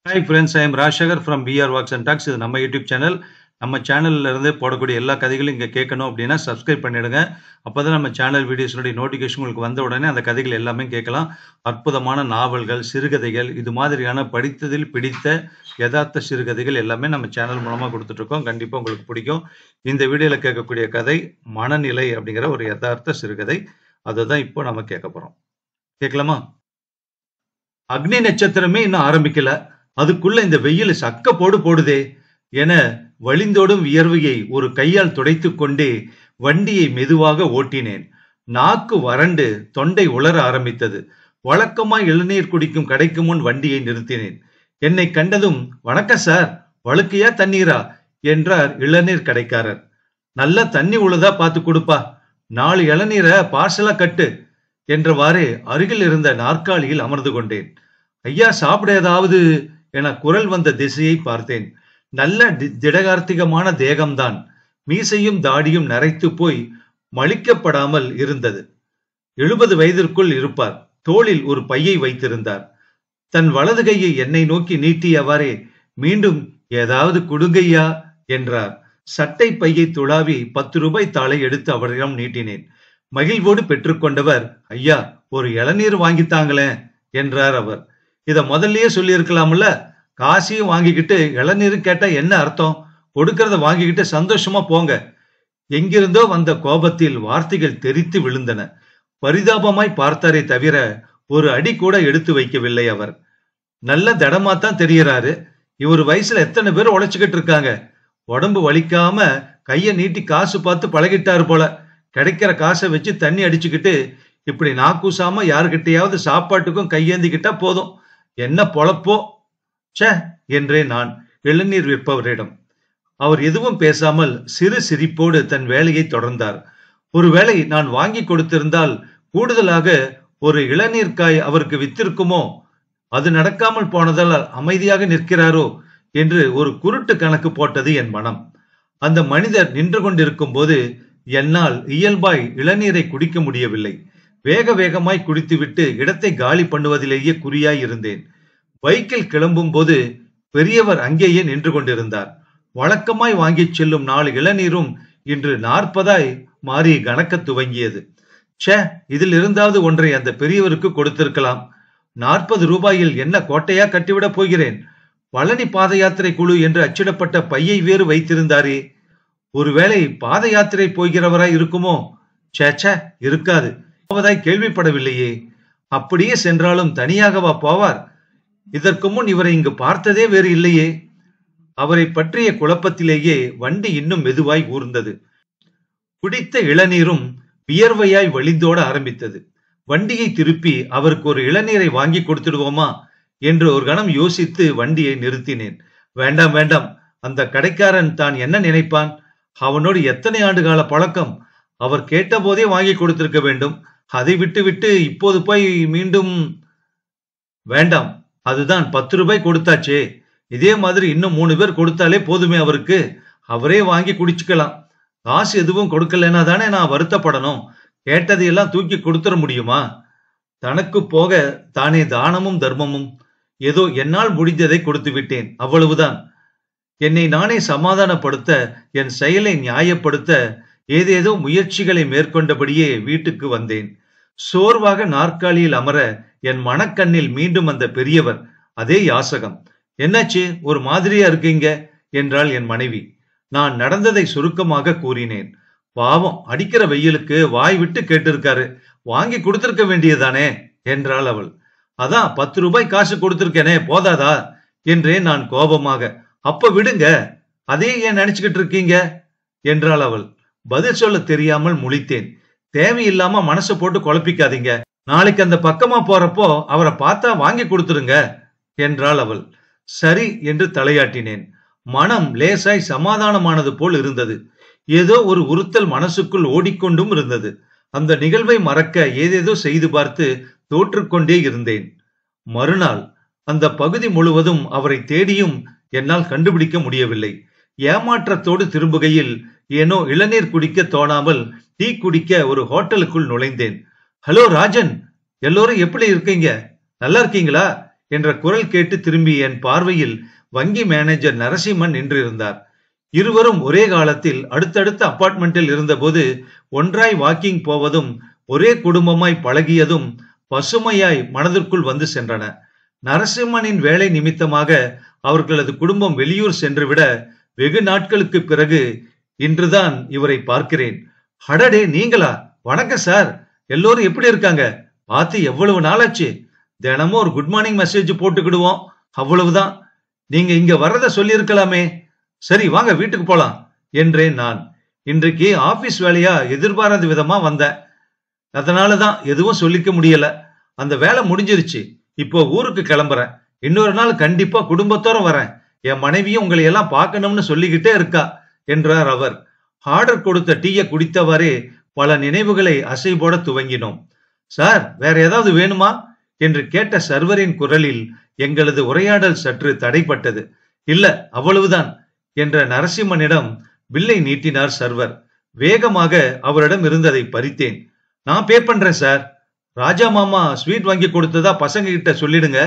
Hi friends, I am Rajshekhar from BR Walks and Talks. இது நம்ம YouTube channel. நம்ம சேனல்ல இருந்து போடக்கூடிய எல்லா கதைகளும் இங்க கேட்கணும் அப்படின்னா சப்ஸ்கிரைப் பண்ணிடுங்க. அப்பதான் நம்ம சேனல் வீடியோஸோட நோட்டிபிகேஷன் உங்களுக்கு வந்த உடனே அந்த கதைகள் எல்லாமே கேட்கலாம். அற்புதமான நாவல்கள், சிறுகதைகள், இது மாதிரியான படித்ததில் பிடித்த யதார்த்த சிறுகதைகள் எல்லாமே நம்ம சேனல் மூலமா கொடுத்துட்டு இருக்கோம். கண்டிப்பா உங்களுக்கு பிடிக்கும். இந்த வீடியோல கேட்கக்கூடிய கதை மனநிலை அப்படிங்கிற ஒரு யதார்த்த சிறுகதை. அதை தான் இப்போ நம்ம கேட்க போறோம். கேட்கலாமா? அக்னி நட்சத்திரமே இன்னும் ஆரம்பிக்கல, அதுக்குள்ள இந்த வெயில் சக்க போடுதே என வழிந்தோடும் வியர்வையை ஒரு கையால் துடைத்துக் கொண்டே வண்டியை மெதுவாக ஓட்டினேன். நாக்கு வறண்டு தொண்டை உலர ஆரம்பித்தது. வழக்கமாய் இளநீர் குடிக்கும் கடைக்கு முன் வண்டியை நிறுத்தினேன். என்னை கண்டதும், வணக்கம் சார், வழுக்கையா தண்ணீரா என்றார் இளநீர் கடைக்காரர். நல்ல தண்ணி உள்ளதா பார்த்து கொடுப்பா, 4 இளநீரை பார்சலா கட்டு என்றவாறே அருகில் இருந்த நாற்காலியில் அமர்ந்து கொண்டேன். ஐயா, சாப்பிட ஏதாவது என குரல் வந்த திசையை பார்த்தேன். நல்ல திடகார்த்திகமான தேகம்தான். மீசையும் தாடியும் நரைத்து போய் மலிக்கப்படாமல் இருந்தது. 70 வயதிற்குள் இருப்பார். தோளில் ஒரு பையை வைத்திருந்தார். தன் வலது கையை என்னை நோக்கி நீட்டியவாறே மீண்டும் ஏதாவது குடுங்கையா என்றார். சட்டை பையை துளாவி 10 ரூபாய் தாளை எடுத்து அவரிடம் நீட்டினேன். மகிழ்வோடு பெற்றுக்கொண்டவர், ஐயா ஒரு இளநீர் வாங்கித்தாங்களேன் என்றார் அவர். இத முதல்லயே சொல்லி இருக்கலாம்ல, காசையும் வாங்கிக்கிட்டு இளநீர் கேட்டா என்ன அர்த்தம்? கொடுக்கறத வாங்கிக்கிட்டு சந்தோஷமா போங்க. எங்கிருந்தோ வந்த கோபத்தில் வார்த்தைகள் தெரித்து விழுந்தன. பரிதாபமாய் பார்த்தாரே தவிர ஒரு அடி கூட எடுத்து வைக்கவில்லை அவர். நல்ல தடமாத்தான் தெரியறாரு. இவர் வயசுல எத்தனை பேர் உழைச்சுக்கிட்டு இருக்காங்க. உடம்பு வலிக்காம கைய நீட்டி காசு பார்த்து பழகிட்டாரு போல. கிடைக்கிற காசை வச்சு தண்ணி அடிச்சுக்கிட்டு இப்படி நாக்கூசாம யாருக்கிட்டையாவது சாப்பாட்டுக்கும் கையேந்திக்கிட்டா போதும். என்ன பொழப்போ சே என்றேன் நான் இளநீர் விற்பவரிடம். அவர் எதுவும் பேசாமல் சிறு சிரிப்போடு தன் வேலையை தொடர்ந்தார். ஒருவேளை நான் வாங்கி கொடுத்திருந்தால் கூடுதலாக ஒரு இளநீர்காய் அவருக்கு வித்திருக்குமோ? அது நடக்காமல் போனதால் அமைதியாக நிற்கிறாரோ என்று ஒரு குருட்டு கணக்கு போட்டது என் மனம். அந்த மனிதர் நின்று கொண்டிருக்கும் போது என்னால் இயல்பாய் இளநீரை குடிக்க முடியவில்லை. வேக வேகமாய் குடித்துவிட்டு இடத்தை காலி பண்ணுவதிலேயே குறியாய் இருந்தேன். பைக்கில் கிளம்பும் போது பெரியவர் அங்கேயே நின்று கொண்டிருந்தார். வழக்கமாய் வாங்கி செல்லும் 4 இளநீரும் இன்று 40 மாறி கணக்க துவங்கியது. சே, இதில் இருந்தாவது ஒன்றை அந்த பெரியவருக்கு கொடுத்திருக்கலாம். 40 ரூபாயில் என்ன கோட்டையா கட்டிவிட போகிறேன்? பழனி பாத யாத்திரை குழு என்று அச்சிடப்பட்ட பையை வேறு வைத்திருந்தாரே. ஒருவேளை பாத யாத்திரை போகிறவராய் இருக்குமோ? சேச்சா, இருக்காது. போவதாய் கேள்விப்படவில்லையே. அப்படியே சென்றாலும் தனியாகவா போவார்? இதற்கு முன் இவரை இங்கு பார்த்ததே வேறு இல்லையே. அவரை பற்றிய குழப்பத்திலேயே வண்டி இன்னும் மெதுவாய் ஊர்ந்தது. குடித்த இளநீரும் வியர்வையாய் வழிந்தோட ஆரம்பித்தது. வண்டியை திருப்பி அவருக்கு ஒரு இளநீரை வாங்கி கொடுத்துடுவோமா என்று ஒரு கணம் யோசித்து வண்டியை நிறுத்தினேன். வேண்டாம் வேண்டாம், அந்த கடைக்காரன் தான் என்ன நினைப்பான்? அவனோடு எத்தனை ஆண்டு கால பழக்கம். அவர் கேட்ட போதே வாங்கி கொடுத்திருக்க வேண்டும். அதை விட்டு விட்டு இப்போது போய் மீண்டும் வேண்டாம். அதுதான் 10 ரூபாய் கொடுத்தாச்சே. இதே மாதிரி இன்னும் 3 பேர் கொடுத்தாலே போதுமே அவருக்கு. அவரே வாங்கி குடிச்சுக்கலாம். காசு எதுவும் கொடுக்கலன்னா தானே நான் வருத்தப்படணும். கேட்டதையெல்லாம் தூக்கி கொடுத்துட முடியுமா? தனக்கு போக தானே தானமும் தர்மமும். ஏதோ என்னால் முடிந்ததை கொடுத்து விட்டேன், அவ்வளவுதான். என்னை நானே சமாதானப்படுத்த, என் செயலை நியாயப்படுத்த ஏதேதோ முயற்சிகளை மேற்கொண்டபடியே வீட்டுக்கு வந்தேன். சோர்வாக நாற்காலியில் அமர என் மனக்கண்ணில் மீண்டும் அந்த பெரியவர், அதே யாசகம். என்னாச்சு, ஒரு மாதிரியா இருக்கீங்க என்றாள் என் மனைவி. நான் நடந்ததை சுருக்கமாக கூறினேன். பாவம், அடிக்கிற வெயிலுக்கு வாய் விட்டு கேட்டிருக்காரு, வாங்கி கொடுத்திருக்க வேண்டியதானே என்றாள் அவள். அதான் 10 ரூபாய் காசு கொடுத்திருக்கேனே, போதாதா என்றேன் நான் கோபமாக. அப்ப விடுங்க, அதே ஏன் நினைச்சுக்கிட்டு இருக்கீங்க என்றாள் அவள். பதில் சொல்ல தெரியாமல் முழித்தேன். தேவையில்லாம மனசை போட்டு குழப்பிக்காதீங்க. நாளைக்கு அந்த பக்கமா போறப்போ அவரை பார்த்தா வாங்கி கொடுத்துருங்க என்றாள் அவள். சரி என்று தலையாட்டினேன். மனம் லேசாய் சமாதானமானது போல் இருந்தது. ஏதோ ஒரு உறுத்தல் மனசுக்குள் ஓடிக்கொண்டும் இருந்தது. அந்த நிகழ்வை மறக்க ஏதேதோ செய்து பார்த்து தோற்றுக்கொண்டே இருந்தேன். மறுநாள் அந்த பகுதி முழுவதும் அவரை தேடியும் என்னால் கண்டுபிடிக்க முடியவில்லை. ஏமாற்றத்தோடு திரும்புகையில் ஏனோ இளநீர் குடிக்க தோணாமல் டீ குடிக்க ஒரு ஹோட்டலுக்குள் நுழைந்தேன். ஹலோ ராஜன், எல்லோரும் எப்படி இருக்கீங்க? நல்லா இருக்கீங்களா என்ற குரல் கேட்டு திரும்பி என் பார்வையில் வங்கி மேனேஜர் நரசிம்மன் நின்றிருந்தார். இருவரும் ஒரே காலத்தில் அடுத்தடுத்த அபார்ட்மெண்டில் இருந்தபோது ஒன்றாய் வாக்கிங் போவதும் ஒரே குடும்பமாய் பழகியதும் பசுமையாய் மனதிற்குள் வந்து சென்றன. நரசிம்மனின் வேலை நிமித்தமாக அவர்களது குடும்பம் வெளியூர் சென்றுவிட வெகு நாட்களுக்கு பிறகு இன்றுதான் இவரை பார்க்கிறேன். அடடே, நீங்களா? வணக்கம் சார், எல்லோரும் எப்படி இருக்காங்க? பார்த்து எவ்வளவு நாளாச்சு. தினமும் ஒரு குட் மார்னிங் மெசேஜ் போட்டுக்கிடுவோம், அவ்வளவுதான். நீங்க இங்க வர்றத சொல்லி இருக்கலாமே. சரி வாங்க வீட்டுக்கு போலாம் என்றேன் நான். இன்றைக்கு ஆபீஸ் வேலையா எதிர்பாராத விதமா வந்தேன், அதனாலதான் எதுவும் சொல்லிக்க முடியல. அந்த வேலை முடிஞ்சிருச்சு, இப்போ ஊருக்கு கிளம்புறேன். இன்னொரு நாள் கண்டிப்பா குடும்பத்தோட வரேன். என் மனைவியும் உங்களை எல்லாம் பார்க்கணும்னு சொல்லிக்கிட்டே இருக்கா என்றார் அவர். ஆர்டர் கொடுத்த டீயை குடித்தவாறே பல நினைவுகளை அசை போட துவங்கினோம். சார், வேற ஏதாவது வேணுமா என்று கேட்ட சர்வரின் குரலில் எங்களது உரையாடல் சற்று தடைப்பட்டது. இல்ல, அவ்வளவுதான் என்ற நரசிம்மனிடம் பில்லை நீட்டினார் சர்வர். வேகமாக அவரிடம் இருந்ததை பறித்தேன். நான் பே பண்றேன் சார். ராஜா மாமா ஸ்வீட் வாங்கி கொடுத்ததா பசங்க கிட்ட சொல்லிடுங்க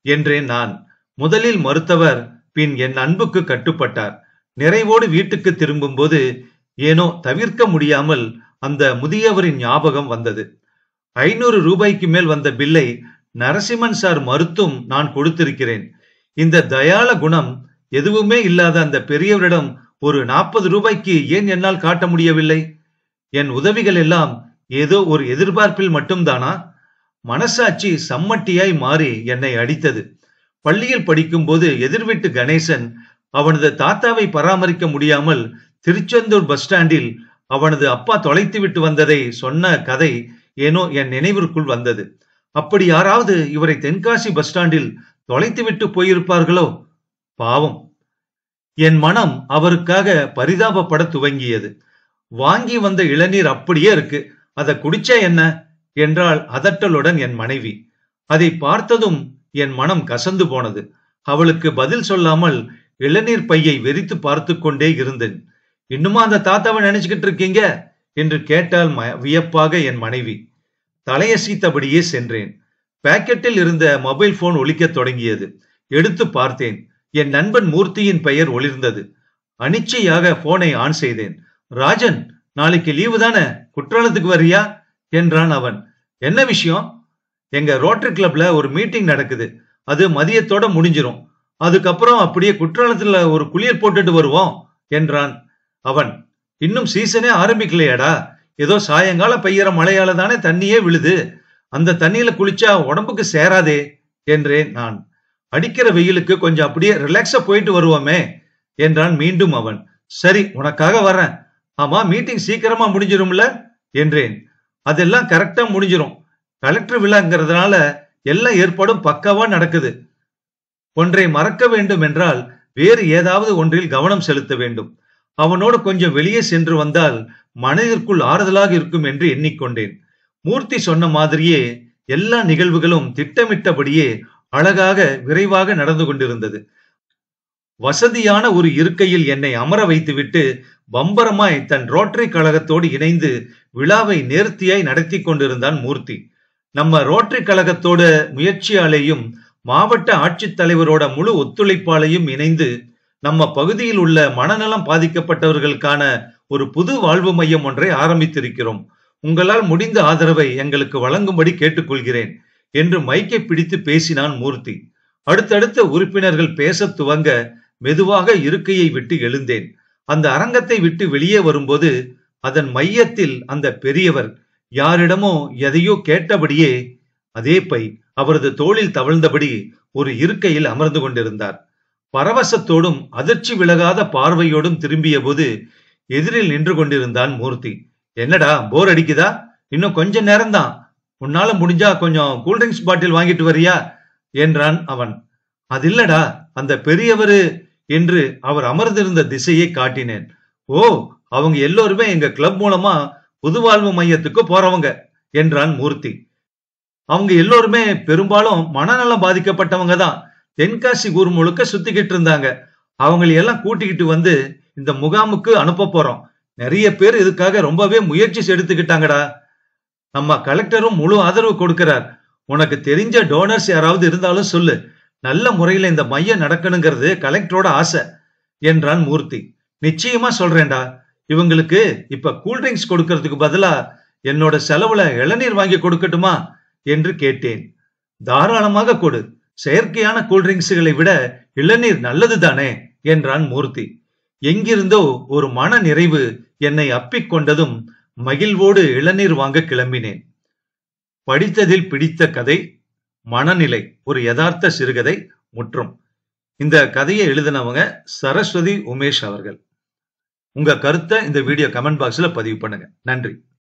என்றேன் நான். முதலில் மறுத்தவர் பின் என் அன்புக்கு கட்டுப்பட்டார். நிறைவோடு வீட்டுக்கு திரும்பும் போது ஏனோ தவிர்க்க முடியாமல் அந்த முதியவரின் ஞாபகம் வந்தது. 500 ரூபாய்க்கு மேல் வந்த பில்லை நரசிம்மன் சார் மறுத்தும் நான் கொடுத்திருக்கிறேன். இந்த தயால குணம் எதுவுமே இல்லாத அந்த பெரியவரிடம் ஒரு 40 ரூபாய்க்கு ஏன் என்னால் காட்ட முடியவில்லை? என் உதவிகள் எல்லாம் ஏதோ ஒரு எதிர்பார்ப்பில் மட்டும்தானா? மனசாட்சி சம்மட்டியாய் மாறி என்னை அடித்தது. பள்ளியில் படிக்கும் போது எதிர்வீட்டு கணேசன் அவனது தாத்தாவை பராமரிக்க முடியாமல் திருச்செந்தூர் பஸ் ஸ்டாண்டில் அவனது அப்பா தொலைத்து விட்டு வந்ததை சொன்ன கதை ஏனோ என் நினைவிற்குள் வந்தது. அப்படி யாராவது இவரை தென்காசி பஸ் ஸ்டாண்டில் தொலைத்து விட்டு போயிருப்பார்களோ? பாவம். என் மனம் அவருக்காக பரிதாபப்பட துவங்கியது. வாங்கி வந்த இளநீர் அப்படியே இருக்கு, அதை குடிச்சா என்ன என்றாள் அதட்டலுடன் என் மனைவி. அதை பார்த்ததும் என் மனம் கசந்து போனது. அவளுக்கு பதில் சொல்லாமல் இளநீர் பையை வெறித்து பார்த்து கொண்டே இருந்தேன். இன்னுமா அந்த தாத்தாவை நினைச்சுக்கிட்டு இருக்கீங்க என்று கேட்டால் வியப்பாக என் மனைவி. தலையசைத்தபடியே சென்றேன். பாக்கெட்டில் இருந்த மொபைல் போன் ஒலிக்கத் தொடங்கியது. எடுத்து பார்த்தேன். என் நண்பன் மூர்த்தியின் பெயர் ஒளிர்ந்தது. அனிச்சையாக போனை ஆன் செய்தேன். ராஜன், நாளைக்கு லீவு தானே, குற்றாலத்துக்கு வரியா என்றான் அவன். என்ன விஷயம்? எங்க ரோட்டரி கிளப்ல ஒரு மீட்டிங் நடக்குது, அது மதியத்தோட முடிஞ்சிரும். அதுக்கப்புறம் அப்படியே குற்றாலத்துல ஒரு குளியல் போட்டுட்டு வருவோம் என்றான் அவன். இன்னும் சீசனே ஆரம்பிக்கலையாடா? ஏதோ சாயங்கால பெய்யற மழையால தானே தண்ணியே விழுது, அந்த தண்ணியில குளிச்சா உடம்புக்கு சேராதே என்றேன் நான். அடிக்கிற வெயிலுக்கு கொஞ்சம் அப்படியே ரிலாக்ஸா போயிட்டு வருவோமே என்றான் மீண்டும் அவன். சரி, உனக்காக வர்றேன். ஆமா, மீட்டிங் சீக்கிரமா முடிஞ்சிரும்ல என்றேன். அதெல்லாம் கரெக்டா முடிஞ்சிரும். கலெக்டர் விழாங்கிறதுனால எல்லா ஏற்பாடும் பக்காவா நடக்குது. ஒன்றை மறக்க வேண்டும் என்றால் வேறு ஏதாவது ஒன்றில் கவனம் செலுத்த வேண்டும். அவனோடு கொஞ்சம் வெளியே சென்று வந்தால் மனதிற்குள் ஆறுதலாக இருக்கும் என்று எண்ணிக்கொண்டேன். மூர்த்தி சொன்ன மாதிரியே எல்லா நிகழ்வுகளும் திட்டமிட்டபடியே அழகாக விரைவாக நடந்து கொண்டிருந்தது. வசதியான ஒரு இருக்கையில் என்னை அமர வைத்துவிட்டு பம்பரமாய் தன் ரோட்டரி கழகத்தோடு இணைந்து விழாவை நேர்த்தியாய் நடத்தி கொண்டிருந்தான் மூர்த்தி. நம்ம ரோட்டரி கழகத்தோட முயற்சியாலேயும் மாவட்ட ஆட்சித்தலைவரோட முழு ஒத்துழைப்பாலையும் இணைந்து நம்ம பகுதியில் உள்ள மனநலம் பாதிக்கப்பட்டவர்களுக்கான ஒரு புது வாழ்வு மையம் ஒன்றை ஆரம்பித்திருக்கிறோம். உங்களால் முடிந்த ஆதரவை எங்களுக்கு வழங்கும்படி கேட்டுக்கொள்கிறேன் என்று மைக்கை பிடித்து பேசினான் மூர்த்தி. அடுத்தடுத்த உறுப்பினர்கள் பேச துவங்க மெதுவாக இருக்கையை விட்டு எழுந்தேன். அந்த அரங்கத்தை விட்டு வெளியே வரும்போது அதன் மையத்தில் அந்த பெரியவர் யாரிடமோ எதையோ கேட்டபடியே அதே பை அவரது தோளில் தவழ்ந்தபடி ஒரு இருக்கையில் அமர்ந்து கொண்டிருந்தார். பரவசத்தோடும் அதிர்ச்சி விலகாத பார்வையோடும் திரும்பிய போது எதிரில் நின்று கொண்டிருந்தான் மூர்த்தி. என்னடா, போர் அடிக்குதா? இன்னும் கொஞ்ச நேரம்தான், உன்னால முடிஞ்சா கொஞ்சம் கூல்ட்ரிங்க்ஸ் பாட்டில் வாங்கிட்டு வரியா என்றான் அவன். அதில்லடா, அந்த பெரியவரு என்று அவர் அமர்ந்திருந்த திசையை காட்டினேன். ஓ, அவங்க எல்லோருமே எங்க கிளப் மூலமா புதுவாழ்வு மையத்துக்கு போறவங்க என்றான் மூர்த்தி. அவங்க எல்லோருமே பெரும்பாலும் மனநலம் பாதிக்கப்பட்டவங்க தான். தென்காசி ஊர் முழுக்க சுத்திக்கிட்டு இருந்தாங்க. அவங்களை எல்லாம் கூட்டிக்கிட்டு வந்து இந்த முகாமுக்கு அனுப்ப போறோம். நிறைய பேர் இதுக்காக ரொம்பவே முயற்சி எடுத்துக்கிட்டாங்கடா. நம்ம கலெக்டரும் முழு ஆதரவு கொடுக்கிறார். உனக்கு தெரிஞ்ச டோனர்ஸ் யாராவது இருந்தாலும் சொல்லு. நல்ல முறையில இந்த மையம் நடக்கணுங்கிறது கலெக்டரோட ஆசை என்றான் மூர்த்தி. நிச்சயமா சொல்றேன்டா. இவங்களுக்கு இப்ப கூல்ட்ரிங்க்ஸ் கொடுக்கறதுக்கு பதிலா என்னோட செலவுல இளநீர் வாங்கி கொடுக்கட்டுமா என்று கேட்டேன். தாராளமாக கொடு. செயற்கையான கூல்ட்ரிங்க்ஸ்களை விட இளநீர் நல்லது தானே என்றான் மூர்த்தி. எங்கிருந்தோ ஒரு மன நிறைவு என்னை அப்பிக் கொண்டதும் மகிழ்வோடு இளநீர் வாங்க கிளம்பினேன். படித்ததில் பிடித்த கதை மனநிலை, ஒரு யதார்த்த சிறுகதை முற்றும். இந்த கதையை எழுதினவங்க சரஸ்வதி உமேஷ் அவர்கள். உங்க கருத்தை இந்த வீடியோ கமெண்ட் பாக்ஸ்ல பதிவு பண்ணுங்க. நன்றி.